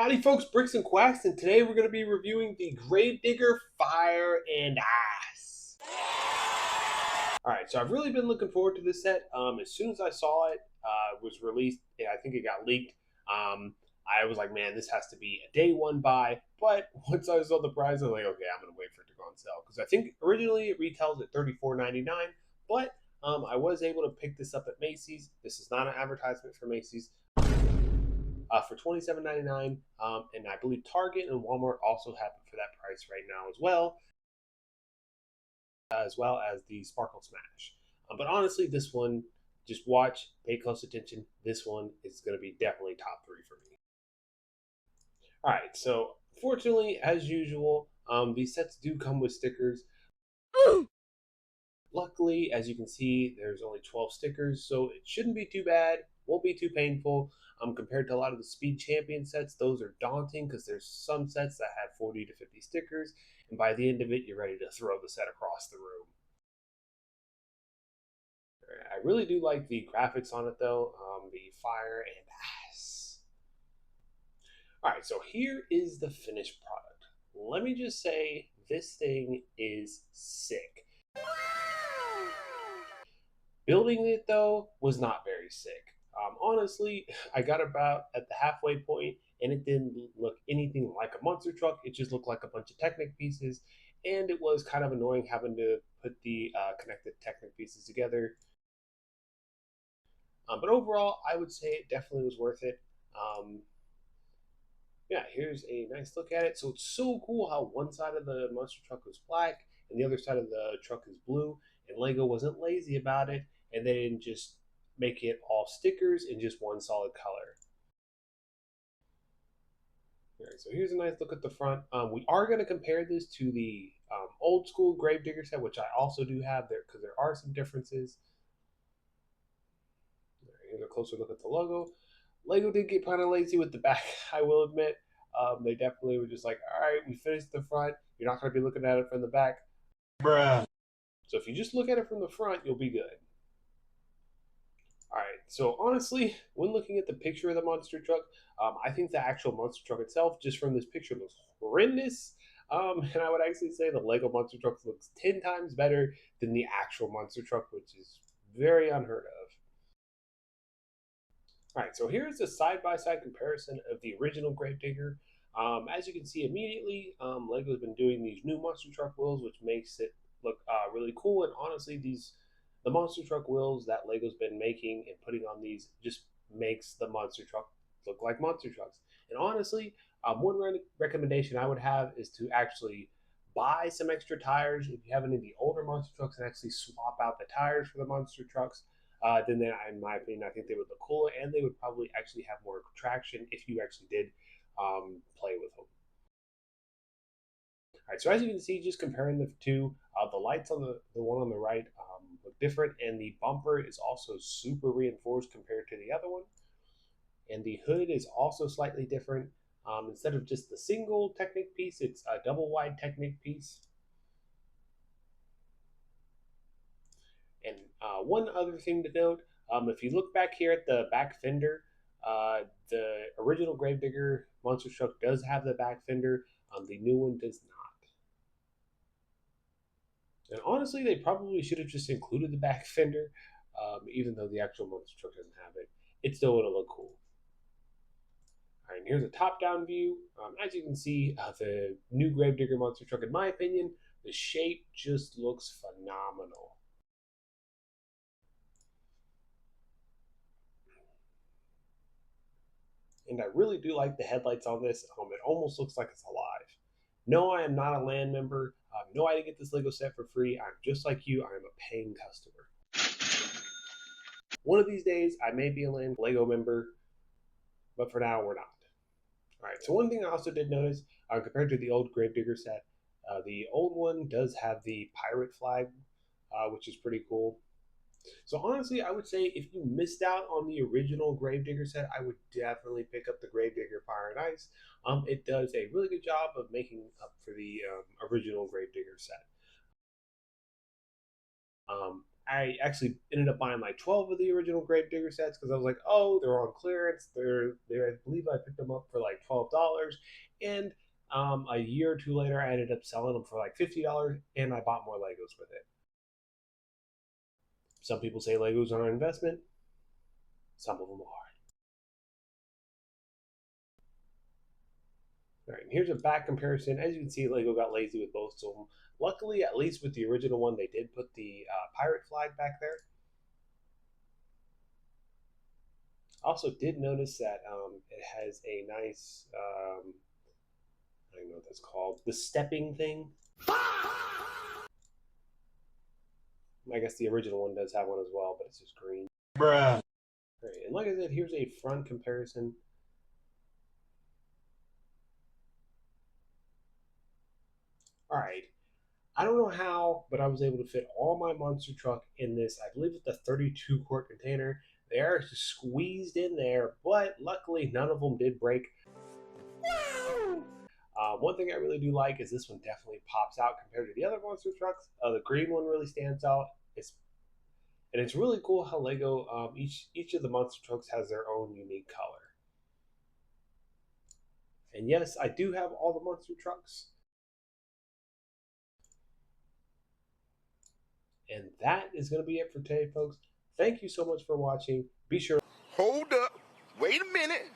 Howdy folks, Bricks and Quacks, and today we're going to be reviewing the Gravedigger Fire and Ice. Alright, so I've really been looking forward to this set. As soon as I saw it was released, I think it got leaked, I was like, man, this has to be a day one buy. But once I saw the price, I was like, okay, I'm going to wait for it to go on sale. Because I think originally it retails at $34.99, but I was able to pick this up at Macy's. This is not an advertisement for Macy's for $27.99. And I believe Target and Walmart also have it for that price right now as well as the Sparkle Smash. But honestly, this one, just watch, pay close attention. This one is going to be definitely top three for me. All right, so fortunately, as usual, these sets do come with stickers. Luckily, as you can see, there's only 12 stickers, so it shouldn't be too bad. Won't be too painful. Compared to a lot of the Speed Champion sets, those are daunting because there's some sets that have 40 to 50 stickers, and by the end of it, you're ready to throw the set across the room. I really do like the graphics on it though, the fire and ice. All right, so here is the finished product. Let me just say, this thing is sick. Building it though was not very sick. Honestly, I got about at the halfway point, and it didn't look anything like a monster truck. It just looked like a bunch of Technic pieces, and it was kind of annoying having to put the connected Technic pieces together. But overall, I would say it definitely was worth it. Um, yeah, here's a nice look at it. So it's so cool how one side of the monster truck was black and the other side of the truck is blue. And Lego wasn't lazy about it, and they didn't just make it all stickers in just one solid color. All right, so here's a nice look at the front. We are going to compare this to the old school Gravedigger set, which I also do have there because there are some differences. Here's a closer look at the logo. Lego did get kind of lazy with the back, I will admit. They definitely were just like, all right, we finished the front. You're not going to be looking at it from the back. Bruh. So if you just look at it from the front, you'll be good. All right. So honestly, when looking at the picture of the monster truck, I think the actual monster truck itself, just from this picture, looks horrendous. And I would actually say the Lego monster truck looks 10 times better than the actual monster truck, which is very unheard of. All right, so here's a side-by-side comparison of the original Gravedigger. As you can see immediately, Lego's been doing these new monster truck wheels, which makes it look really cool. And honestly, the monster truck wheels that Lego's been making and putting on these just makes the monster truck look like monster trucks. And honestly, one recommendation I would have is to actually buy some extra tires if you have any of the older monster trucks and actually swap out the tires for the monster trucks. Then, in my opinion, I think they would look cooler and they would probably actually have more traction if you actually did play with them. All right, so as you can see, just comparing the two, the lights on the one on the right look different, and the bumper is also super reinforced compared to the other one. And the hood is also slightly different. Instead of just the single Technic piece, it's a double wide Technic piece. And one other thing to note, if you look back here at the back fender, the original Gravedigger monster truck does have the back fender. The new one does not. And honestly, they probably should have just included the back fender, even though the actual monster truck doesn't have it. It still would have looked cool. All right, and here's a top-down view. As you can see, the new Gravedigger monster truck, in my opinion, the shape just looks phenomenal. And I really do like the headlights on this. It almost looks like it's alive. No, I am not a LAN member. No, I didn't get this Lego set for free. I'm just like you. I am a paying customer. One of these days, I may be a LAN Lego member, but for now, we're not. All right. So one thing I also did notice, compared to the old Gravedigger set, the old one does have the pirate flag, which is pretty cool. So honestly, I would say if you missed out on the original Gravedigger set, I would definitely pick up the Gravedigger Fire and Ice. It does a really good job of making up for the original Gravedigger set. I actually ended up buying like 12 of the original Gravedigger sets because I was like, oh, they're on clearance. I believe I picked them up for like $12, and a year or two later, I ended up selling them for like $50, and I bought more Legos with it. Some people say Legos are an investment. Some of them are. All right, and here's a back comparison. As you can see, Lego got lazy with both of them. Luckily, at least with the original one, they did put the pirate flag back there. Also, did notice that it has a nice, I don't know what that's called, the stepping thing. I guess the original one does have one as well, but it's just green. Bruh. All right, and like I said, here's a front comparison. All right, I don't know how, but I was able to fit all my monster truck in this. I believe it's a 32 quart container. They are squeezed in there, but luckily none of them did break. One thing I really do like is this one definitely pops out compared to the other monster trucks. The green one really stands out. It's really cool how Lego each of the monster trucks has their own unique color. And yes, I do have all the monster trucks. And that is going to be it for today, folks. Thank you so much for watching. Be sure. Hold up. Wait a minute.